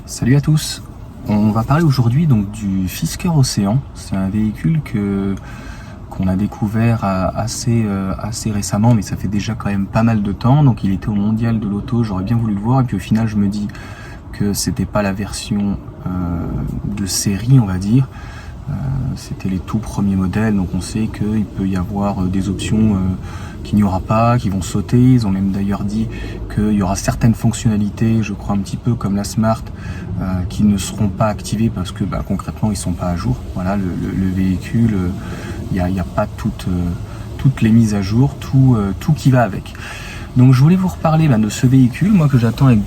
Salut à tous. On va parler aujourd'hui donc du Fisker Océan. C'est un véhicule qu'on a découvert assez récemment, mais ça fait déjà quand même pas mal de temps. Donc il était au mondial de l'auto, j'aurais bien voulu le voir, et puis au final je me dis que c'était pas la version de série, on va dire. C'était les tout premiers modèles, donc on sait qu'il peut y avoir des options qu'il n'y aura pas, qui vont sauter. Ils ont même d'ailleurs dit qu'il y aura certaines fonctionnalités, je crois un petit peu comme la Smart, qui ne seront pas activées parce que concrètement ils sont pas à jour. Voilà, le véhicule, il n'y a pas toutes les mises à jour, tout qui va avec. Donc je voulais vous reparler de ce véhicule, moi que j'attends avec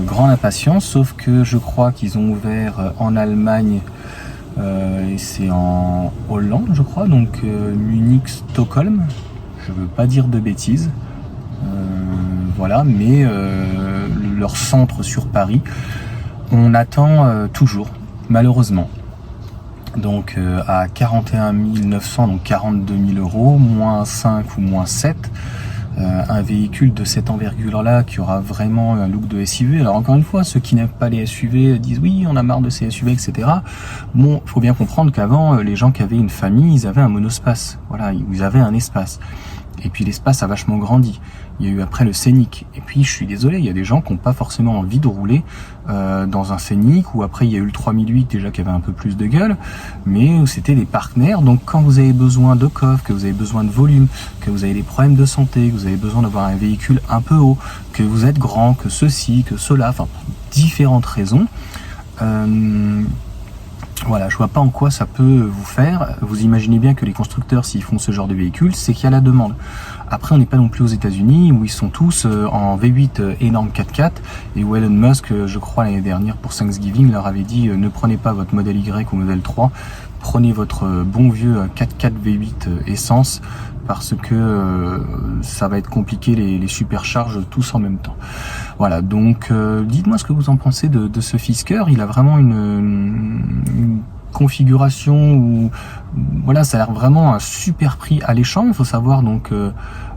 grande impatience, sauf que je crois qu'ils ont ouvert en Allemagne et c'est en Hollande je crois, donc Munich, Stockholm, je veux pas dire de bêtises, voilà, mais leur centre sur Paris, on attend toujours, malheureusement. Donc à 41 900, donc 42 000 euros, moins 5 ou moins 7, un véhicule de cette envergure-là qui aura vraiment un look de SUV. Alors encore une fois, ceux qui n'aiment pas les SUV disent oui, on a marre de ces SUV, etc. Bon, il faut bien comprendre qu'avant, les gens qui avaient une famille, ils avaient un monospace. Voilà, ils avaient un espace. Et puis l'espace a vachement grandi. Il y a eu après le Scénic. Et puis je suis désolé, il y a des gens qui n'ont pas forcément envie de rouler dans un Scénic, ou après il y a eu le 3008 déjà qui avait un peu plus de gueule, mais c'était des partenaires. Donc quand vous avez besoin de coffre, que vous avez besoin de volume, que vous avez des problèmes de santé, que vous avez besoin d'avoir un véhicule un peu haut, que vous êtes grand, que ceci, que cela, enfin différentes raisons, voilà, je vois pas en quoi ça peut vous faire. Vous imaginez bien que les constructeurs, s'ils font ce genre de véhicule, c'est qu'il y a la demande. Après, on n'est pas non plus aux États-Unis où ils sont tous en V8 énorme 4x4 et où Elon Musk, je crois l'année dernière pour Thanksgiving, leur avait dit ne prenez pas votre modèle Y ou modèle 3, prenez votre bon vieux 4x4 V8 essence, parce que ça va être compliqué les supercharges tous en même temps. Voilà, donc dites-moi ce que vous en pensez de ce Fisker. Il a vraiment une configuration où voilà, ça a l'air vraiment un super prix alléchant. Il faut savoir donc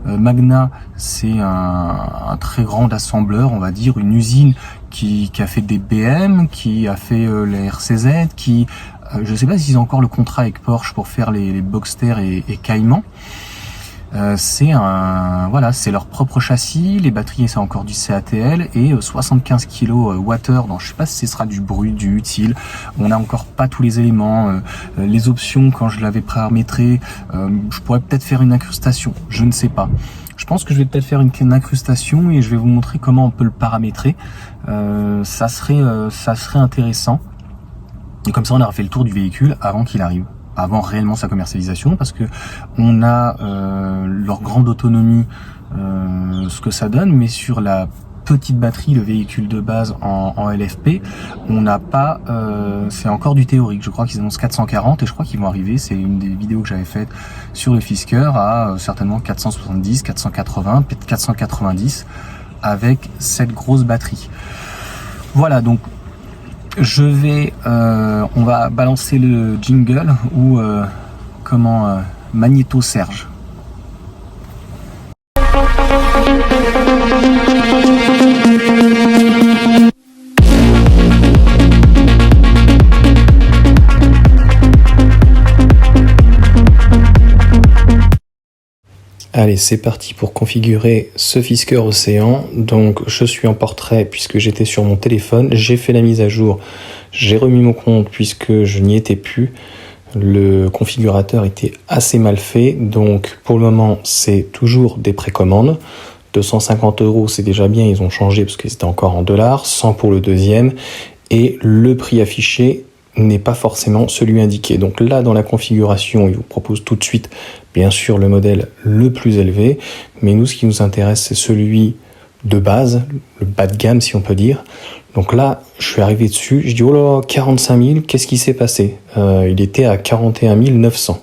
Magna, c'est un très grand assembleur, on va dire, une usine qui a fait des BM, qui a fait les RCZ, qui je sais pas s'ils ont encore le contrat avec Porsche pour faire les Boxster et Cayman. C'est leur propre châssis, les batteries c'est encore du CATL et 75 kWh, donc je sais pas si ce sera du brut, du utile, on n'a encore pas tous les éléments, les options quand je l'avais paramétré, je pourrais peut-être faire une incrustation, je ne sais pas. Je pense que je vais peut-être faire une incrustation et je vais vous montrer comment on peut le paramétrer, ça serait intéressant, et comme ça on aura fait le tour du véhicule avant qu'il arrive, avant réellement sa commercialisation, parce que on a leur grande autonomie, ce que ça donne, mais sur la petite batterie, le véhicule de base en LFP, on n'a pas, c'est encore du théorique. Je crois qu'ils annoncent 440 et je crois qu'ils vont arriver, c'est une des vidéos que j'avais faites sur le Fisker, à certainement 470, 480, peut-être 490 avec cette grosse batterie. Voilà, donc on va balancer le jingle ou Magnéto Serge. Allez, c'est parti pour configurer ce Fisker Océan. Donc je suis en portrait puisque j'étais sur mon téléphone, j'ai fait la mise à jour, j'ai remis mon compte puisque je n'y étais plus. Le configurateur était assez mal fait, donc pour le moment c'est toujours des précommandes. 250 €, c'est déjà bien, ils ont changé parce que c'était encore en dollars, 100 pour le deuxième, et le prix affiché n'est pas forcément celui indiqué. Donc là, dans la configuration, il vous propose tout de suite, bien sûr, le modèle le plus élevé, mais nous, ce qui nous intéresse, c'est celui de base, le bas de gamme, si on peut dire. Donc là, je suis arrivé dessus, je dis, oh là, 45 000, qu'est-ce qui s'est passé? Il était à 41 900.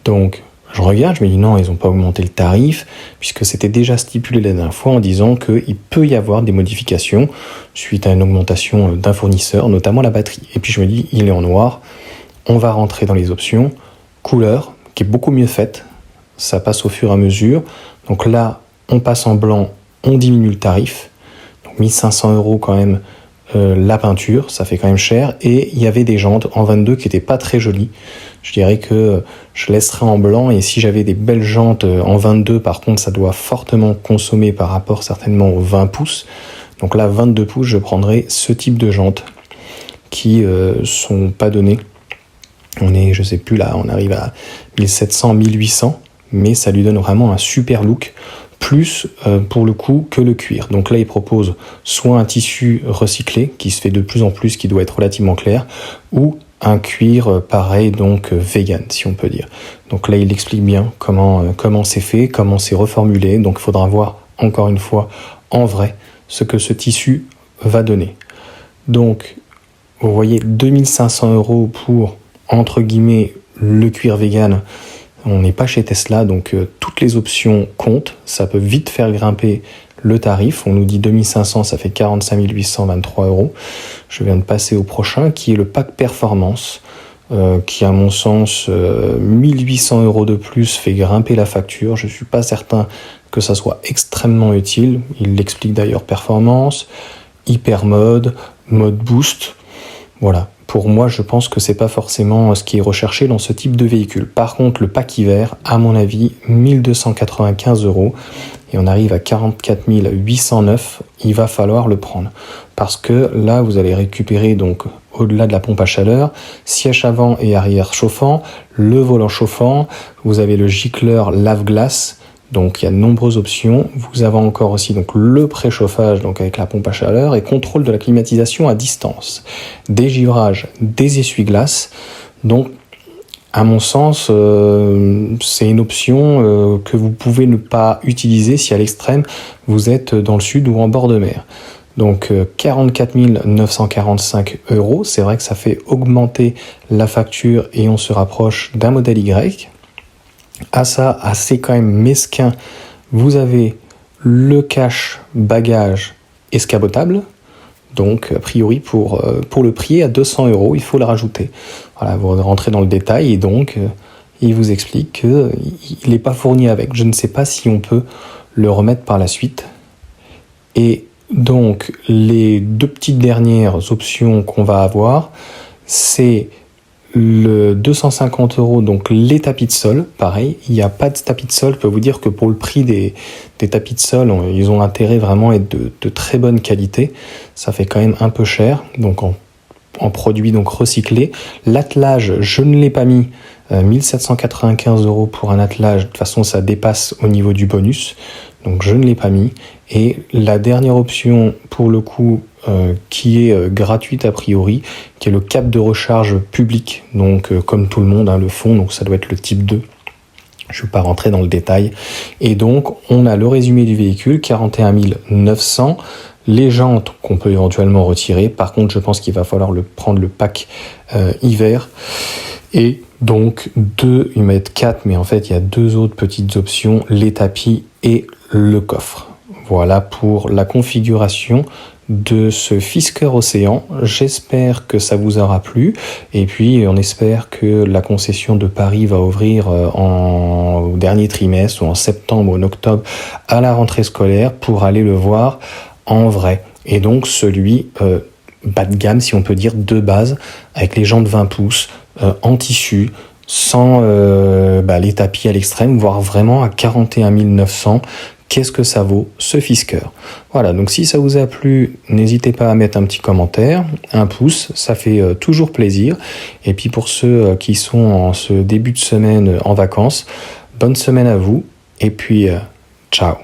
Donc, je regarde, je me dis non, ils n'ont pas augmenté le tarif, puisque c'était déjà stipulé la dernière fois en disant qu'il peut y avoir des modifications suite à une augmentation d'un fournisseur, notamment la batterie. Et puis je me dis, il est en noir, on va rentrer dans les options, couleur, qui est beaucoup mieux faite, ça passe au fur et à mesure. Donc là, on passe en blanc, on diminue le tarif, donc 1500 € quand même la peinture, ça fait quand même cher, et il y avait des jantes en 22 qui étaient pas très jolies. Je dirais que je laisserai en blanc, et si j'avais des belles jantes en 22, par contre, ça doit fortement consommer par rapport certainement aux 20 pouces. Donc là, 22 pouces, je prendrai ce type de jantes qui sont pas données. On est, je sais plus là, on arrive à 1700, 1800, mais ça lui donne vraiment un super look, plus pour le coup que le cuir. Donc là, il propose soit un tissu recyclé, qui se fait de plus en plus, qui doit être relativement clair, ou un cuir pareil, donc vegan, si on peut dire. Donc là, il explique bien comment c'est fait, comment c'est reformulé. Donc il faudra voir encore une fois en vrai ce que ce tissu va donner. Donc, vous voyez, 2500 € pour, entre guillemets, le cuir vegan. On n'est pas chez Tesla, donc toutes les options comptent. Ça peut vite faire grimper le tarif. On nous dit 2500, ça fait 45 823 €. Je viens de passer au prochain, qui est le pack performance, qui, à mon sens, 1800 € de plus fait grimper la facture. Je ne suis pas certain que ça soit extrêmement utile. Il l'explique d'ailleurs, performance, hyper mode boost. Voilà. Pour moi, je pense que c'est pas forcément ce qui est recherché dans ce type de véhicule. Par contre, le pack hiver, à mon avis, 1295 €, et on arrive à 44 809, il va falloir le prendre. Parce que là, vous allez récupérer, donc, au-delà de la pompe à chaleur, siège avant et arrière chauffant, le volant chauffant, vous avez le gicleur lave-glace. Donc il y a de nombreuses options. Vous avez encore aussi donc le préchauffage, donc avec la pompe à chaleur, et contrôle de la climatisation à distance, dégivrage des essuie-glaces. Donc à mon sens, c'est une option que vous pouvez ne pas utiliser si à l'extrême vous êtes dans le sud ou en bord de mer. Donc 44 945 €, c'est vrai que ça fait augmenter la facture et on se rapproche d'un modèle Y. À ça, assez quand même mesquin, vous avez le cache bagage escabotable. Donc, a priori, pour le prix à 200 €, il faut le rajouter. Voilà, vous rentrez dans le détail et donc, il vous explique qu'il n'est pas fourni avec. Je ne sais pas si on peut le remettre par la suite. Et donc, les deux petites dernières options qu'on va avoir, c'est le 250 €, donc les tapis de sol, pareil, il n'y a pas de tapis de sol. Je peux vous dire que pour le prix des tapis de sol, ils ont intérêt vraiment à être de très bonne qualité. Ça fait quand même un peu cher, donc en produit donc recyclé. L'attelage, je ne l'ai pas mis, 1795 € pour un attelage. De toute façon, ça dépasse au niveau du bonus, donc je ne l'ai pas mis. Et la dernière option, pour le coup, qui est gratuite a priori, qui est le câble de recharge public, donc comme tout le monde le font, donc ça doit être le type 2. Je ne vais pas rentrer dans le détail. Et donc, on a le résumé du véhicule, 41 900, les jantes qu'on peut éventuellement retirer. Par contre, je pense qu'il va falloir prendre le pack hiver. Et donc, ils mettent 4, mais en fait, il y a 2 autres petites options, les tapis et le coffre. Voilà pour la configuration de ce Fisker Océan. J'espère que ça vous aura plu, et puis on espère que la concession de Paris va ouvrir au dernier trimestre, ou en septembre ou en octobre, à la rentrée scolaire, pour aller le voir en vrai. Et donc celui bas de gamme, si on peut dire, de base, avec les jantes 20 pouces, en tissu, sans les tapis à l'extrême, voire vraiment à 41 900. Qu'est-ce que ça vaut, ce Fisker? Voilà, donc si ça vous a plu, n'hésitez pas à mettre un petit commentaire, un pouce, ça fait toujours plaisir. Et puis pour ceux qui sont en ce début de semaine en vacances, bonne semaine à vous, et puis ciao.